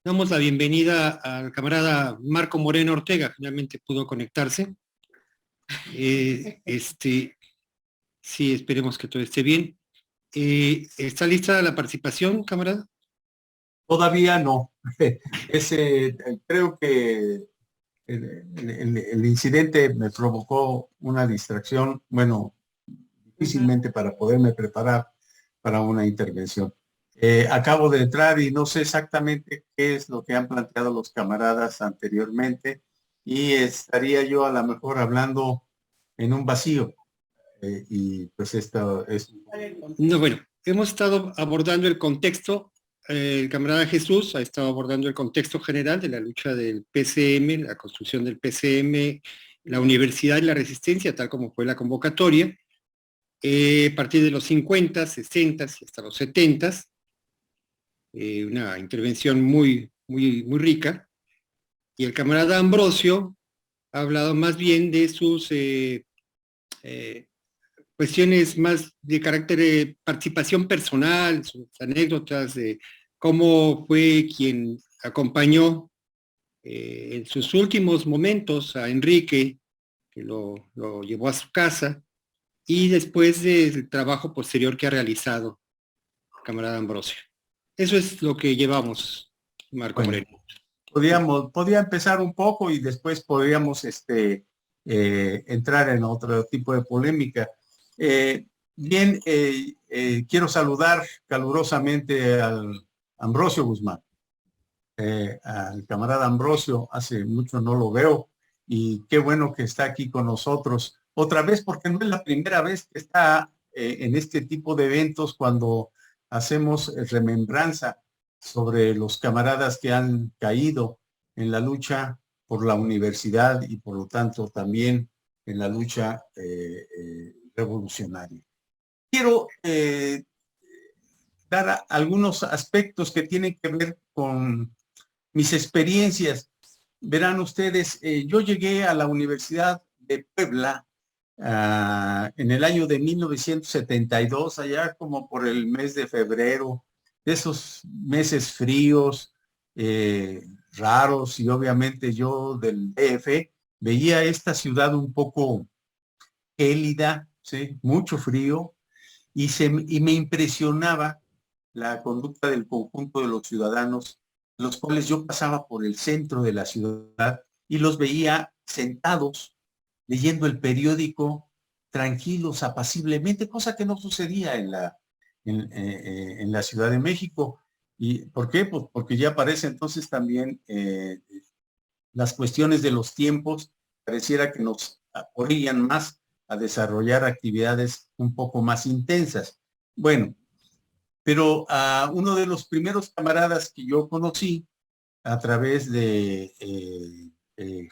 Damos la bienvenida al camarada Marco Moreno Ortega, finalmente pudo conectarse. Sí, esperemos que todo esté bien. ¿Está lista la participación, camarada? Todavía no. Creo que el incidente me provocó una distracción, bueno, difícilmente para poderme preparar para una intervención. Acabo de entrar y no sé exactamente qué es lo que han planteado los camaradas anteriormente y estaría yo a lo mejor hablando en un vacío. Y pues esto es... No, bueno, hemos estado abordando el contexto. El camarada Jesús ha estado abordando el contexto general de la lucha del PCM, la construcción del PCM, la universidad y la resistencia, tal como fue la convocatoria, a partir de los 50, 60 y hasta los 70, una intervención muy rica. Y el camarada Ambrosio ha hablado más bien de sus eh, cuestiones más de carácter de participación personal, sus anécdotas de cómo fue quien acompañó en sus últimos momentos a Enrique, que lo llevó a su casa, y después del trabajo posterior que ha realizado el camarada Ambrosio. Eso es lo que llevamos, Marco Bueno, Moreno. podía empezar un poco y después podríamos entrar en otro tipo de polémica. Bien, quiero saludar calurosamente al Ambrosio Guzmán, al camarada Ambrosio. Hace mucho no lo veo y qué bueno que está aquí con nosotros otra vez, porque no es la primera vez que está en este tipo de eventos cuando hacemos remembranza sobre los camaradas que han caído en la lucha por la universidad y por lo tanto también en la lucha revolucionaria. Quiero dar algunos aspectos que tienen que ver con mis experiencias. Verán ustedes, yo llegué a la Universidad de Puebla en el año de 1972, allá como por el mes de febrero, de esos meses fríos, raros, y obviamente yo del DF veía esta ciudad un poco gélida, ¿sí? Mucho frío, y me impresionaba la conducta del conjunto de los ciudadanos, los cuales yo pasaba por el centro de la ciudad y los veía sentados leyendo el periódico, tranquilos, apaciblemente, cosa que no sucedía en la Ciudad de México. ¿Y por qué? Pues porque ya aparece entonces también las cuestiones de los tiempos, pareciera que nos orillan más a desarrollar actividades un poco más intensas. Bueno, pero uno de los primeros camaradas que yo conocí a través de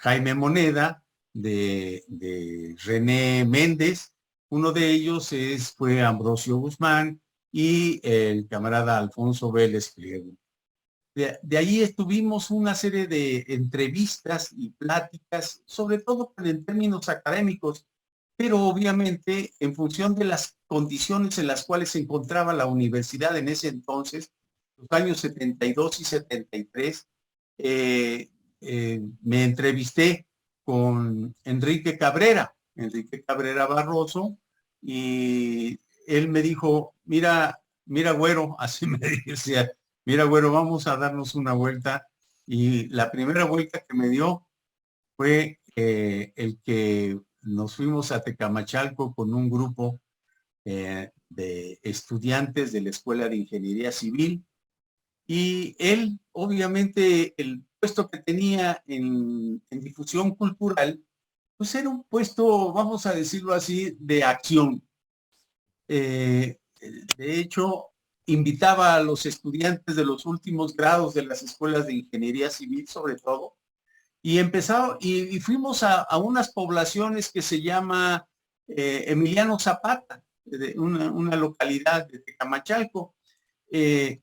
Jaime Moneda, de René Méndez, uno de ellos fue Ambrosio Guzmán y el camarada Alfonso Vélez Pliego. De ahí estuvimos una serie de entrevistas y pláticas, sobre todo en términos académicos, pero obviamente en función de las condiciones en las cuales se encontraba la universidad en ese entonces, los años 72 y 73, me entrevisté con Enrique Cabrera Barroso, y él me dijo, mira, güero, así me decía, mira, güero, vamos a darnos una vuelta. Y la primera vuelta que me dio fue el que nos fuimos a Tecamachalco con un grupo de estudiantes de la Escuela de Ingeniería Civil. Y él, obviamente, el puesto que tenía en difusión cultural, pues era un puesto, vamos a decirlo así, de acción. Eh, de hecho, invitaba a los estudiantes de los últimos grados de las escuelas de ingeniería civil, sobre todo, y empezaba, y fuimos a unas poblaciones que se llama Emiliano Zapata, de una localidad de Tecamachalco.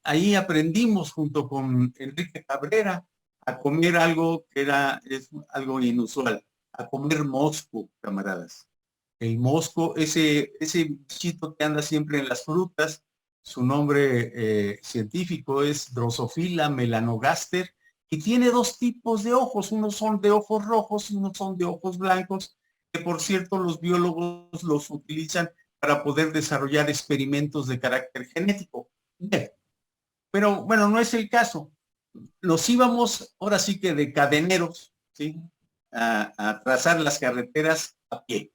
Ahí aprendimos junto con Enrique Cabrera a comer algo que es algo inusual, a comer mosco, camaradas. El mosco, ese bichito que anda siempre en las frutas, Su nombre científico es Drosophila melanogaster y tiene dos tipos de ojos. Unos son de ojos rojos y unos son de ojos blancos, que por cierto los biólogos los utilizan para poder desarrollar experimentos de carácter genético. Bien, pero bueno, no es el caso. Nos íbamos ahora sí que de cadeneros, ¿sí? A trazar las carreteras a pie.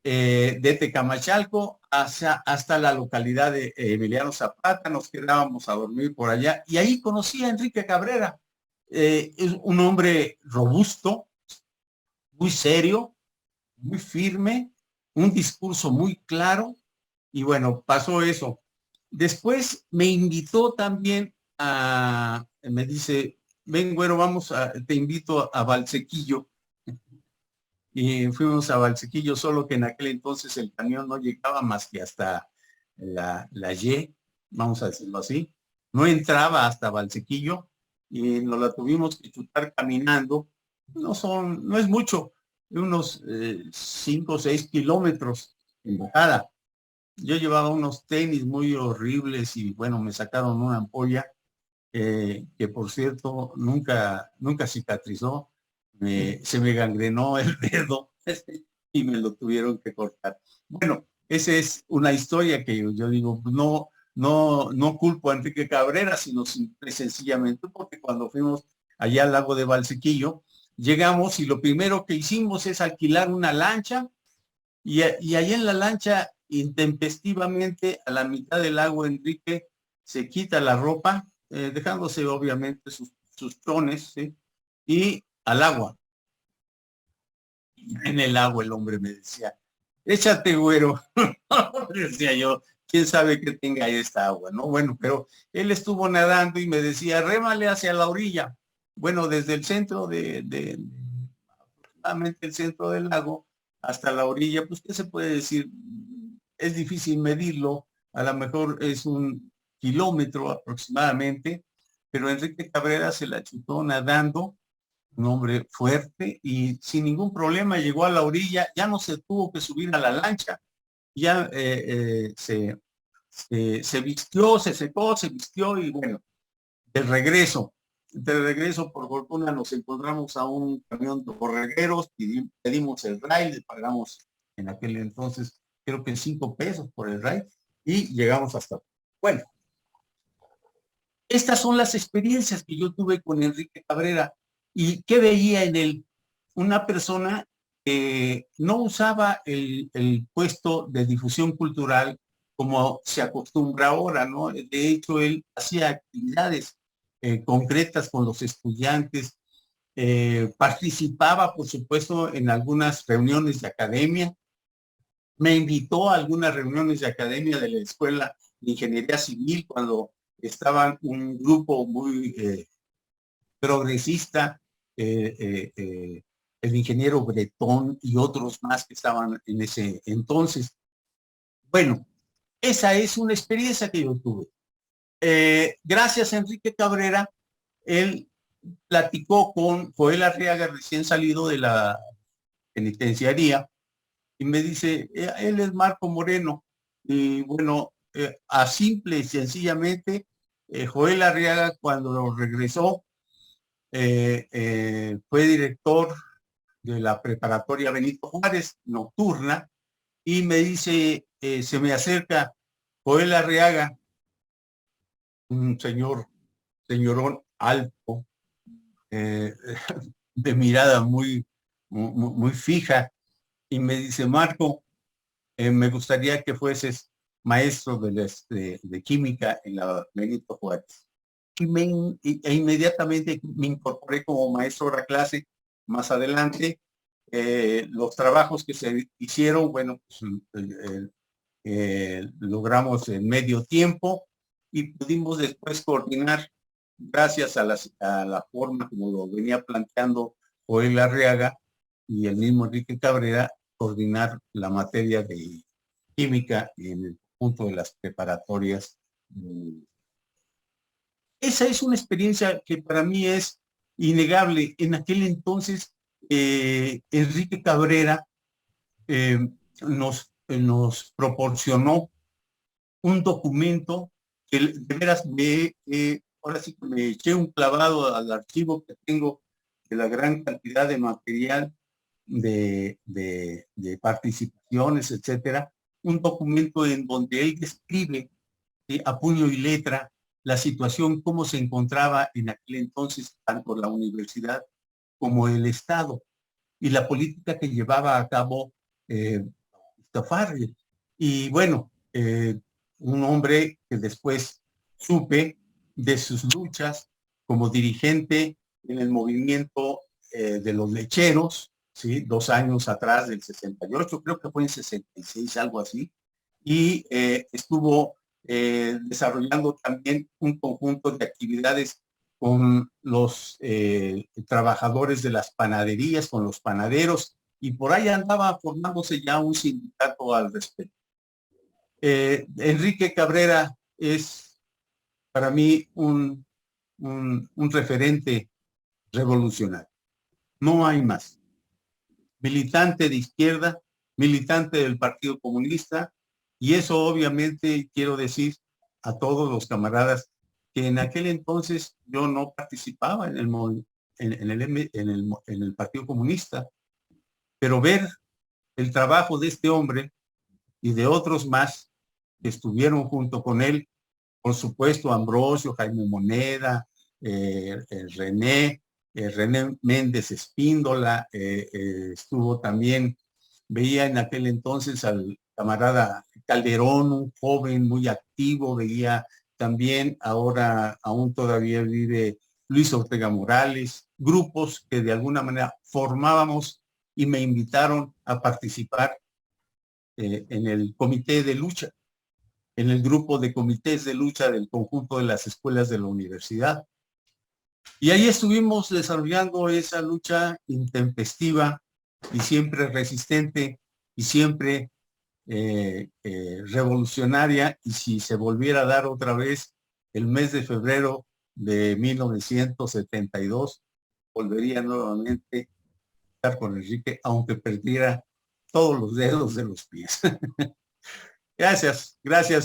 De Tecamachalco hasta la localidad de Emiliano Zapata, nos quedábamos a dormir por allá y ahí conocí a Enrique Cabrera, es un hombre robusto, muy serio, muy firme, un discurso muy claro y bueno, pasó eso. Después me invitó también me dice, ven güero, te invito a Valsequillo. Y fuimos a Valsequillo, solo que en aquel entonces el camión no llegaba más que hasta la Y, vamos a decirlo así. No entraba hasta Valsequillo y nos la tuvimos que chutar caminando. No es mucho, de unos 5 o 6 kilómetros en bajada. Yo llevaba unos tenis muy horribles y bueno, me sacaron una ampolla que por cierto nunca cicatrizó. Se me gangrenó el dedo y me lo tuvieron que cortar. Bueno, esa es una historia que yo digo, pues no culpo a Enrique Cabrera, sino simple y sencillamente porque cuando fuimos allá al lago de Valsequillo, llegamos y lo primero que hicimos es alquilar una lancha y allá en la lancha, intempestivamente, a la mitad del lago, Enrique se quita la ropa, dejándose obviamente sus tones, ¿sí? Y al agua. En el agua el hombre me decía, échate güero. Decía yo, quién sabe qué tenga esta agua, ¿no? Bueno, pero él estuvo nadando y me decía, rémale hacia la orilla. Bueno, desde el centro aproximadamente el centro del lago hasta la orilla, pues, ¿qué se puede decir? Es difícil medirlo, a lo mejor es 1 kilómetro aproximadamente, pero Enrique Cabrera se la chutó nadando, un hombre fuerte y sin ningún problema llegó a la orilla, ya no se tuvo que subir a la lancha, ya se vistió, se secó, se vistió y bueno, de regreso. De regreso, por fortuna, nos encontramos a un camión de borregueros, pedimos el ride, pagamos en aquel entonces creo que 5 pesos por el ride y llegamos hasta. Bueno, estas son las experiencias que yo tuve con Enrique Cabrera y que veía en él una persona que no usaba el puesto de difusión cultural como se acostumbra ahora, ¿no? De hecho, él hacía actividades concretas con los estudiantes, participaba, por supuesto, en algunas reuniones de academia, me invitó a algunas reuniones de academia de la Escuela de Ingeniería Civil cuando estaban un grupo muy progresista, el ingeniero Bretón y otros más que estaban en ese entonces. Bueno, esa es una experiencia que yo tuve. Gracias a Enrique Cabrera, él platicó con Joel Arriaga, recién salido de la penitenciaría, y me dice, él es Marco Moreno. Y bueno, a simple y sencillamente, Joel Arriaga cuando regresó, fue director de la preparatoria Benito Juárez, nocturna, y me dice, se me acerca Joel Arriaga, un señorón alto, eh, de mirada muy fija, y me dice, Marco, me gustaría que fueses maestro de química en la Benito Juárez. E inmediatamente me incorporé como maestro de la clase. Más adelante, los trabajos que se hicieron, bueno, pues, logramos en medio tiempo y pudimos después coordinar, gracias a la forma como lo venía planteando Joel Arriaga y el mismo Enrique Cabrera, coordinar la materia de química en el punto de las preparatorias. Esa es una experiencia que para mí es innegable. En aquel entonces, Enrique Cabrera nos proporcionó un documento que de veras ahora sí que me eché un clavado al archivo que tengo de la gran cantidad de material de participaciones, etcétera, un documento en donde él describe a puño y letra la situación, cómo se encontraba en aquel entonces tanto la universidad como el Estado y la política que llevaba a cabo Tafarri. Y bueno, un hombre que después supe de sus luchas como dirigente en el movimiento de los lecheros, ¿sí? 2 años atrás del 68, creo que fue en 66, algo así, y estuvo desarrollando también un conjunto de actividades con los trabajadores de las panaderías, con los panaderos, y por ahí andaba formándose ya un sindicato al respecto. Enrique Cabrera es para mí un referente revolucionario. No hay más. Militante de izquierda, militante del Partido Comunista, y eso obviamente quiero decir a todos los camaradas que en aquel entonces yo no participaba en el Partido Comunista, pero ver el trabajo de este hombre y de otros más que estuvieron junto con él, por supuesto Ambrosio, Jaime Moneda, René Méndez Espíndola, estuvo también, veía en aquel entonces al camarada Calderón, un joven muy activo, veía también, ahora aún todavía vive Luis Ortega Morales, grupos que de alguna manera formábamos y me invitaron a participar en el comité de lucha, en el grupo de comités de lucha del conjunto de las escuelas de la universidad. Y ahí estuvimos desarrollando esa lucha intempestiva y siempre resistente y siempre revolucionaria, y si se volviera a dar otra vez el mes de febrero de 1972, volvería nuevamente a estar con Enrique, aunque perdiera todos los dedos de los pies. Gracias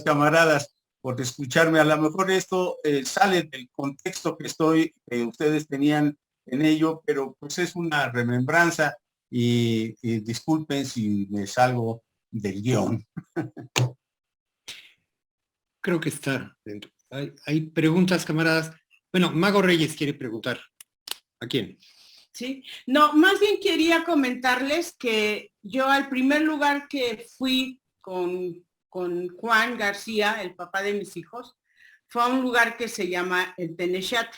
camaradas por escucharme. A lo mejor esto sale del contexto que ustedes tenían en ello, pero pues es una remembranza y disculpen si me salgo del guión. Creo que está dentro. Hay preguntas, camaradas. Bueno, Mago Reyes quiere preguntar. ¿A quién? Sí, no, más bien quería comentarles que yo al primer lugar que fui con Juan García, el papá de mis hijos, fue a un lugar que se llama el Tenechate,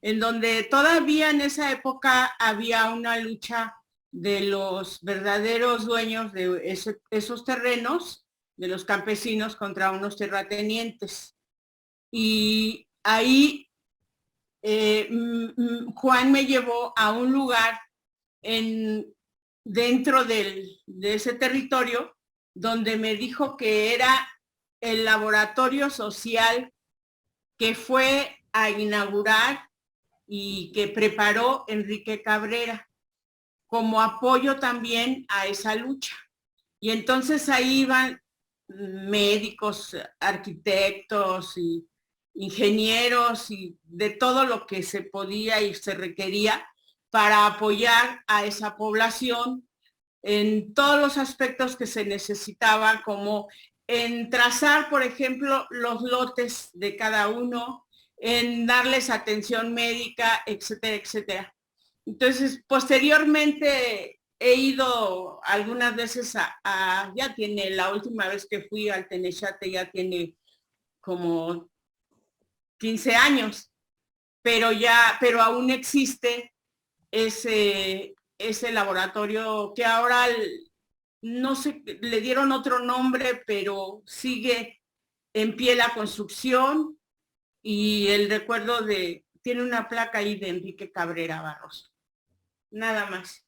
en donde todavía en esa época había una lucha de los verdaderos dueños de esos terrenos, de los campesinos contra unos terratenientes. Y ahí Juan me llevó a un lugar dentro de ese territorio donde me dijo que era el laboratorio social que fue a inaugurar y que preparó Enrique Cabrera como apoyo también a esa lucha. Y entonces ahí iban médicos, arquitectos y ingenieros y de todo lo que se podía y se requería para apoyar a esa población en todos los aspectos que se necesitaban, como en trazar, por ejemplo, los lotes de cada uno, en darles atención médica, etcétera, etcétera. Entonces, posteriormente he ido algunas veces ya tiene, la última vez que fui al Tenechate ya tiene como 15 años, pero aún existe ese laboratorio que ahora no sé, le dieron otro nombre, pero sigue en pie la construcción y el recuerdo tiene una placa ahí de Enrique Cabrera Barroso. Nada más.